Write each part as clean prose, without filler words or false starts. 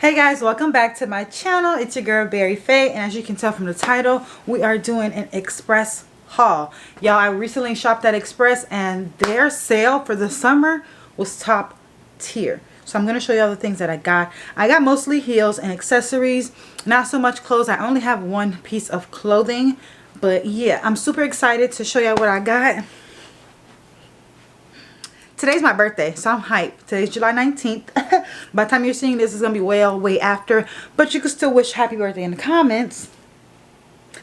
Hey guys, welcome back to my channel. It's your girl BerryFae, and as you can tell from the title, we are doing an Express haul. Y'all, I recently shopped at Express and their sale for the summer was top tier. So I'm going to show you all the things that I got. I got mostly heels and accessories, not so much clothes. I only have one piece of clothing, but yeah, I'm super excited to show you what I got. Today's my birthday, so I'm hyped. Today's July 19th. By the time you're seeing this, it's going to be way after. But you can still wish happy birthday in the comments.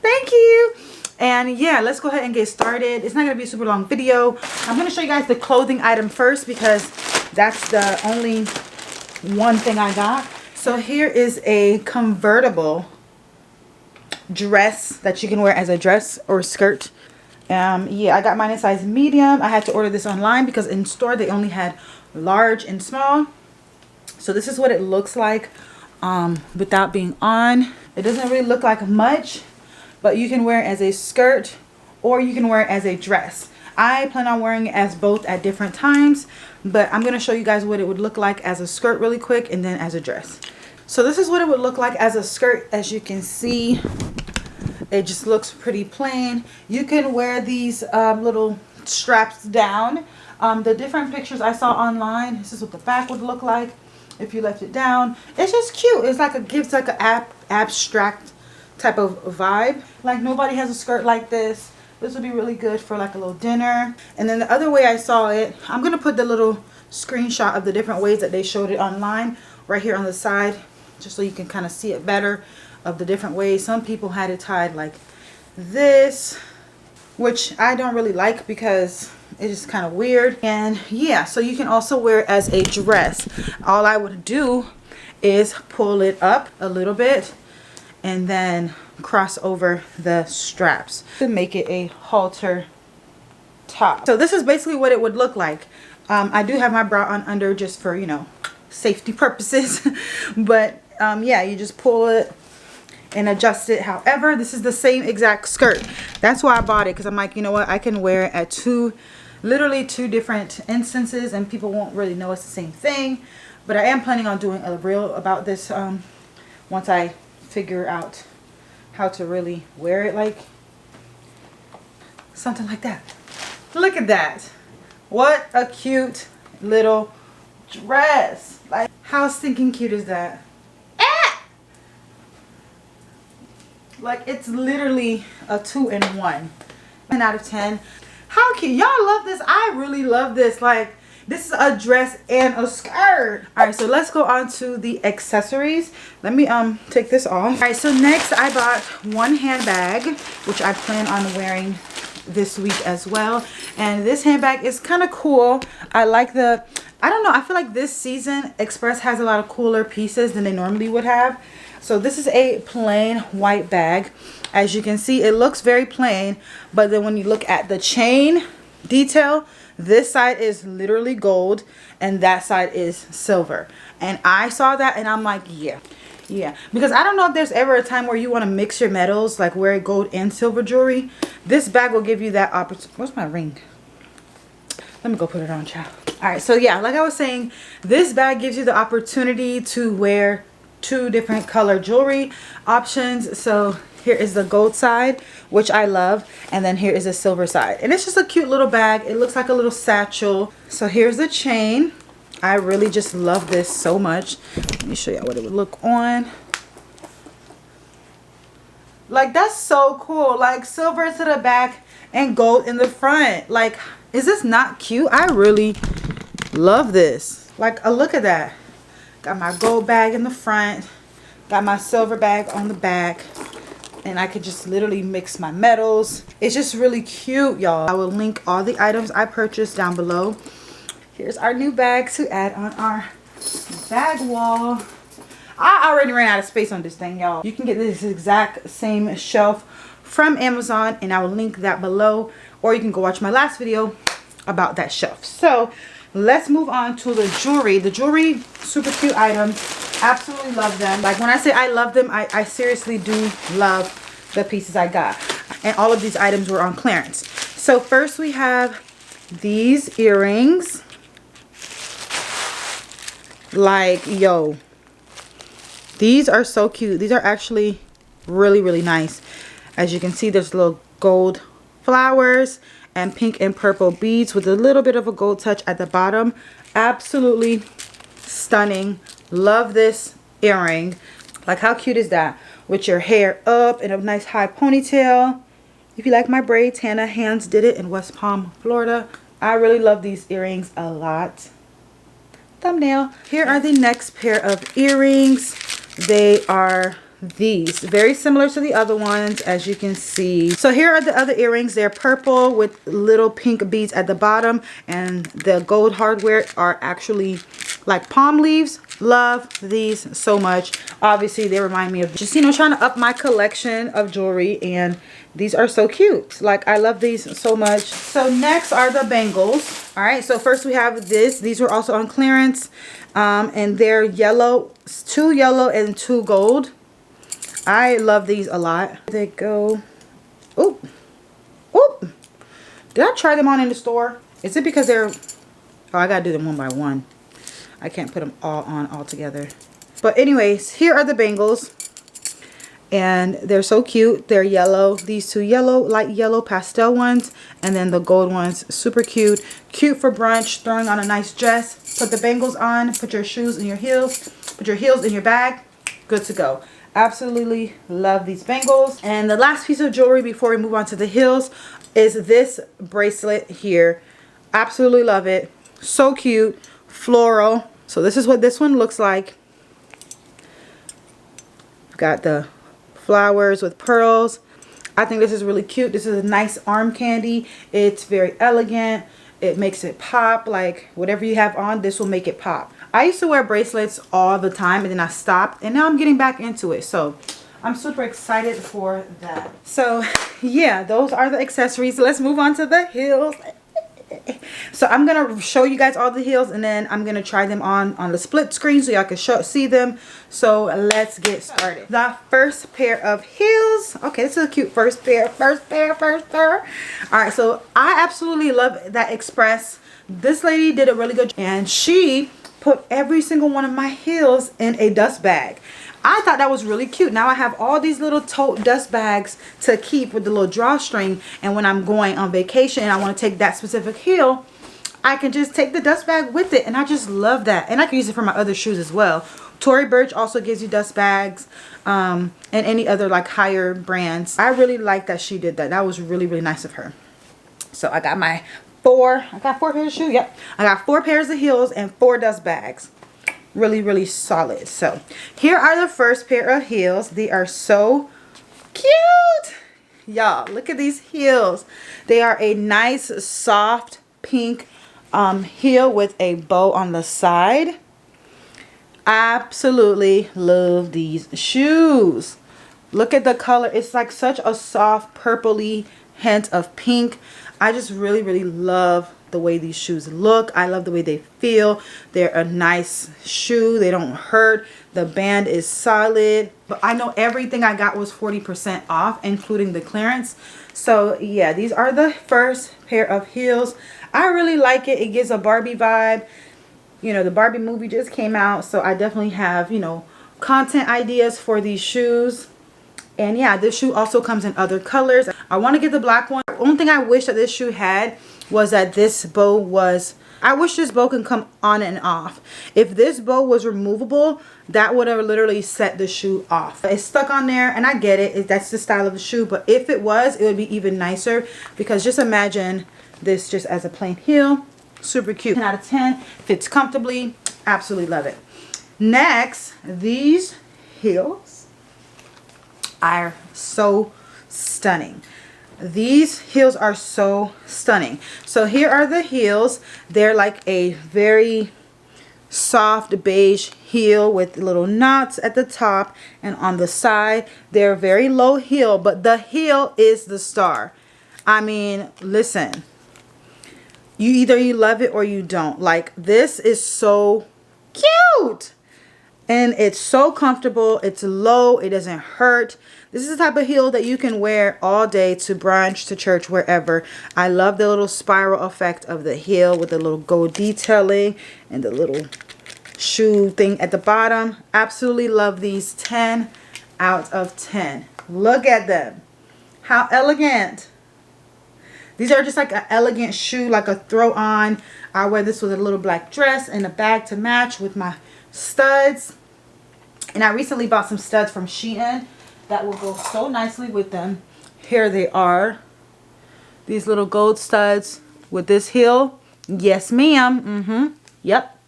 Thank you. And yeah, let's go ahead and get started. It's not going to be a super long video. I'm going to show you guys the clothing item first because that's the only one thing I got. So here is a convertible dress that you can wear as a dress or skirt. Yeah, I got mine in size medium. I had to order this online because in store they only had large and small. So this is what it looks like without being on. It doesn't really look like much, but you can wear it as a skirt or you can wear it as a dress. I plan on wearing it as both at different times, but I'm going to show you guys what it would look like as a skirt really quick and then as a dress. So this is what it would look like as a skirt. As you can see, it just looks pretty plain. You can wear these little straps down. The different pictures I saw online, this is what the back would look like if you left it down. It's just cute. It's like gives like an abstract type of vibe. Like nobody has a skirt like this. This would be really good for like a little dinner. And then the other way I saw it, I'm going to put the little screenshot of the different ways that they showed it online right here on the side, just so you can kind of see it better of the different ways. Some people had it tied like this, which I don't really like because it is kind of weird. And yeah, so you can also wear it as a dress. All I would do is pull it up a little bit and then cross over the straps to make it a halter top. So this is basically what it would look like. I do have my bra on under just for, you know, safety purposes. But yeah, you just pull it and adjust it. However, this is the same exact skirt. That's why I bought it, because I'm like, you know what, I can wear it at literally two different instances and people won't really know it's the same thing. But I am planning on doing a reel about this once I figure out how to really wear it, like something like that. Look at that. What a cute little dress. Like, how stinking cute is that? Like, it's literally a 2-in-1. 10 out of 10. How cute. Y'all love this. I really love this. Like, this is a dress and a skirt. Alright, so let's go on to the accessories. Let me take this off. Alright, so next I bought one handbag, which I plan on wearing this week as well. And this handbag is kind of cool. I like the, I don't know, I feel like this season Express has a lot of cooler pieces than they normally would have. So this is a plain white bag. As you can see, it looks very plain, but then when you look at the chain detail, this side is literally gold and that side is silver. And I saw that and I'm like, yeah, because I don't know if there's ever a time where you want to mix your metals, like wear gold and silver jewelry. This bag will give you that opportunity. Where's my ring? Let me go put it on, child. All right, so yeah, like I was saying, this bag gives you the opportunity to wear two different color jewelry options. So here is the gold side, which I love, and then here is the silver side, and it's just a cute little bag. It looks like a little satchel. So here's the chain. I really just love this so much. Let me show you what it would look on. Like, that's so cool. Like, silver to the back and gold in the front. Like, is this not cute? I really love this. Like, look at that. Got my gold bag in the front, got my silver bag on the back, and I could just literally mix my metals. It's just really cute, y'all. I will link all the items I purchased down below. Here's our new bag to add on our bag wall. I already ran out of space on this thing, y'all. You can get this exact same shelf from Amazon, and I will link that below, or you can go watch my last video about that shelf. So let's move on to the jewelry. The jewelry, super cute items. Absolutely love them. Like, when I say I love them, I seriously do love the pieces I got. And all of these items were on clearance. So first we have these earrings. Like, yo, These are so cute. These are actually really, really nice. As you can see, there's little gold flowers and pink and purple beads with a little bit of a gold touch at the bottom. Absolutely stunning. Love this earring. Like, how cute is that? With your hair up in a nice high ponytail. If you like my braids, Hannah Hands did it in West Palm, Florida. I really love these earrings a lot. Thumbnail. Here are the next pair of earrings. They are these, very similar to the other ones, as you can see. So here are the other earrings. They're purple with little pink beads at the bottom, and the gold hardware are actually like palm leaves. Love these so much. Obviously they remind me of just, you know, trying to up my collection of jewelry, and these are so cute. Like, I love these so much. So next are the bangles. All right, so first we have this. These were also on clearance, and they're yellow, 2 yellow and 2 gold. I love these a lot. They go, oop, oop. Did I try them on in the store? Is it because they're, oh, I gotta do them one by one. I can't put them all on all together. But anyways, here are the bangles. And they're so cute. They're yellow. These 2 yellow, light yellow pastel ones. And then the gold ones, super cute. Cute for brunch, throwing on a nice dress. Put the bangles on, put your shoes in your heels. Put your heels in your bag. Good to go. Absolutely love these bangles. And the last piece of jewelry before we move on to the heels is this bracelet here. Absolutely love it. So cute. Floral. So this is what this one looks like. Got the flowers with pearls. I think this is really cute. This is a nice arm candy. It's very elegant. It makes it pop. Like, whatever you have on, this will make it pop. I used to wear bracelets all the time, and then I stopped, and now I'm getting back into it. So I'm super excited for that. So yeah, those are the accessories. Let's move on to the heels. So I'm gonna show you guys all the heels, and then I'm gonna try them on the split screen so y'all can see them. So let's get started. The first pair of heels. Okay, this is a cute first pair. All right, so I absolutely love that Express. This lady did a really good job, and she put every single one of my heels in a dust bag. I thought that was really cute. Now I have all these little tote dust bags to keep with the little drawstring, and when I'm going on vacation and I want to take that specific heel, I can just take the dust bag with it, and I just love that. And I can use it for my other shoes as well. Tory Burch also gives you dust bags, and any other like higher brands. I really like that she did that. That was really, really nice of her. So I got my I got 4 pairs of shoes. Yep, I got 4 pairs of heels and 4 dust bags. Really, really solid. So here are the first pair of heels. They are so cute. Y'all, look at these heels. They are a nice soft pink heel with a bow on the side. Absolutely love these shoes. Look at the color. It's like such a soft purpley hint of pink. I just really, really love the way these shoes look. I love the way they feel. They're a nice shoe. They don't hurt. The band is solid. But I know everything I got was 40% off, including the clearance. So yeah, these are the first pair of heels. I really like it. It gives a Barbie vibe. You know, the Barbie movie just came out, so I definitely have, you know, content ideas for these shoes. And yeah, this shoe also comes in other colors. I want to get the black one. The only thing I wish that this shoe had was that this bow was, I wish this bow can come on and off. If this bow was removable, that would have literally set the shoe off. It's stuck on there, and I get it. That's the style of the shoe. But if it was, it would be even nicer, because just imagine this just as a plain heel. Super cute. 10 out of 10. Fits comfortably. Absolutely love it. Next, these heels are so stunning. These heels are so stunning. So here are the heels. They're like a very soft beige heel with little knots at the top and on the side. They're very low heel, but the heel is the star. I mean, listen, either you love it or you don't. Like, this is so cute. And it's so comfortable. It's low. It doesn't hurt. This is the type of heel that you can wear all day to brunch, to church, wherever. I love the little spiral effect of the heel with the little gold detailing and the little shoe thing at the bottom. Absolutely love these. 10 out of 10. Look at them. How elegant. These are just like an elegant shoe, like a throw on. I wear this with a little black dress and a bag to match with my studs. And I recently bought some studs from Shein that will go so nicely with them. Here they are. These little gold studs with this heel. Yes, ma'am. Yep.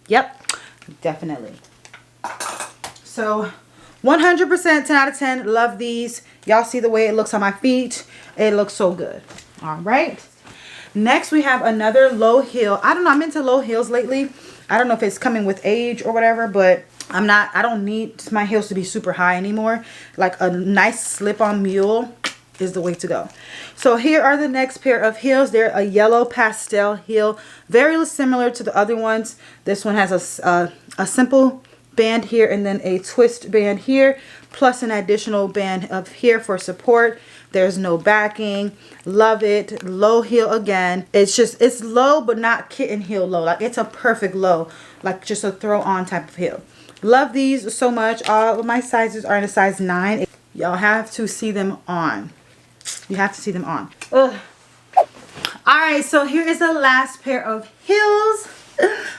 Definitely. So 100% 10 out of 10. Love these. Y'all see the way it looks on my feet. It looks so good. All right. Next we have another low heel. I don't know. I'm into low heels lately. I don't know if it's coming with age or whatever, but I don't need my heels to be super high anymore. Like a nice slip-on mule is the way to go. So here are the next pair of heels. They're a yellow pastel heel, very similar to the other ones. This one has a simple band here and then a twist band here, plus an additional band up here for support. There's no backing. Love it. Low heel again. It's low but not kitten heel low. Like it's a perfect low, like just a throw on type of heel. Love these so much. All of my sizes are in a size 9. Y'all have to see them on. You have to see them on. Ugh. Alright, so here is the last pair of heels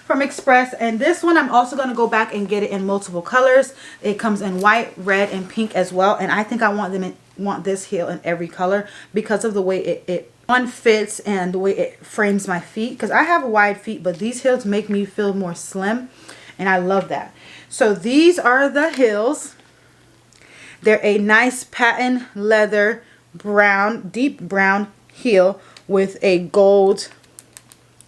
from Express, and this one I'm also going to go back and get it in multiple colors. It comes in white, red, and pink as well, and I think I want this heel in every color because of the way it fits and the way it frames my feet, because I have wide feet, but these heels make me feel more slim, and I love that. So these are the heels. They're a nice patent leather brown, deep brown heel with a gold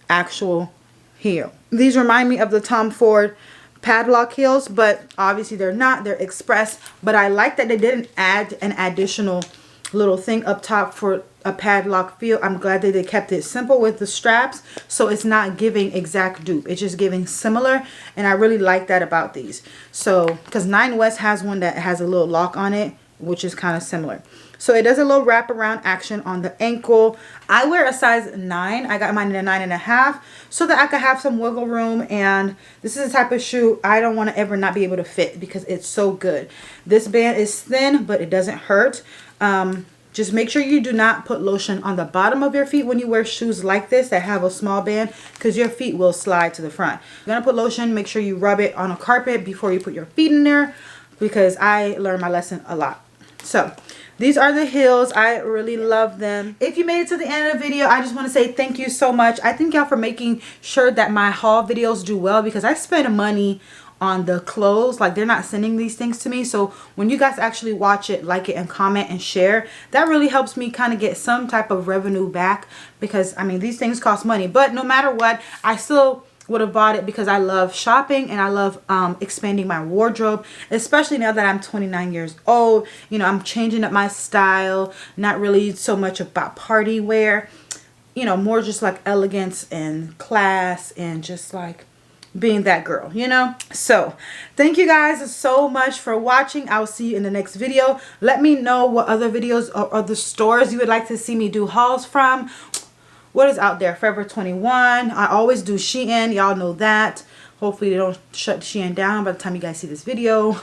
actual heel. These remind me of the Tom Ford padlock heels, but obviously they're not. They're Express, but I like that they didn't add an additional little thing up top for a padlock feel. I'm glad that they kept it simple with the straps, so it's not giving exact dupe. It's just giving similar, and I really like that about these. So because Nine West has one that has a little lock on it, which is kind of similar. So it does a little wraparound action on the ankle. I wear a size 9. I got mine in a 9.5 so that I could have some wiggle room. And this is the type of shoe I don't want to ever not be able to fit because it's so good. This band is thin, but it doesn't hurt. Just make sure you do not put lotion on the bottom of your feet when you wear shoes like this that have a small band, because your feet will slide to the front. You're going to put lotion. Make sure you rub it on a carpet before you put your feet in there, because I learned my lesson a lot. So these are the heels. I really love them. If you made it to the end of the video, I just want to say thank you so much. I thank y'all for making sure that my haul videos do well, because I spend money on the clothes. Like, they're not sending these things to me. So when you guys actually watch it, like it, and comment and share, that really helps me kind of get some type of revenue back, because I mean, these things cost money. But no matter what, I still would have bought it because I love shopping and I love expanding my wardrobe, especially now that I'm 29 years old. You know, I'm changing up my style, not really so much about party wear, you know, more just like elegance and class and just like being that girl, you know. So thank you guys so much for watching. I will see you in the next video. Let me know what other videos or other stores you would like to see me do hauls from. What is out there? Forever 21. I always do Shein. Y'all know that. Hopefully they don't shut Shein down by the time you guys see this video.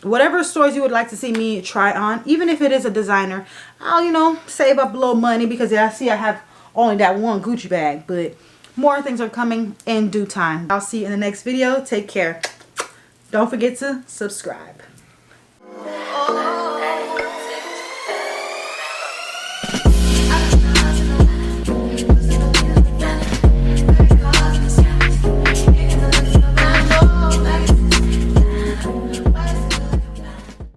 Whatever stores you would like to see me try on, even if it is a designer, I'll, you know, save up a little money, because I see I have only that one Gucci bag, but more things are coming in due time. I'll see you in the next video. Take care. Don't forget to subscribe.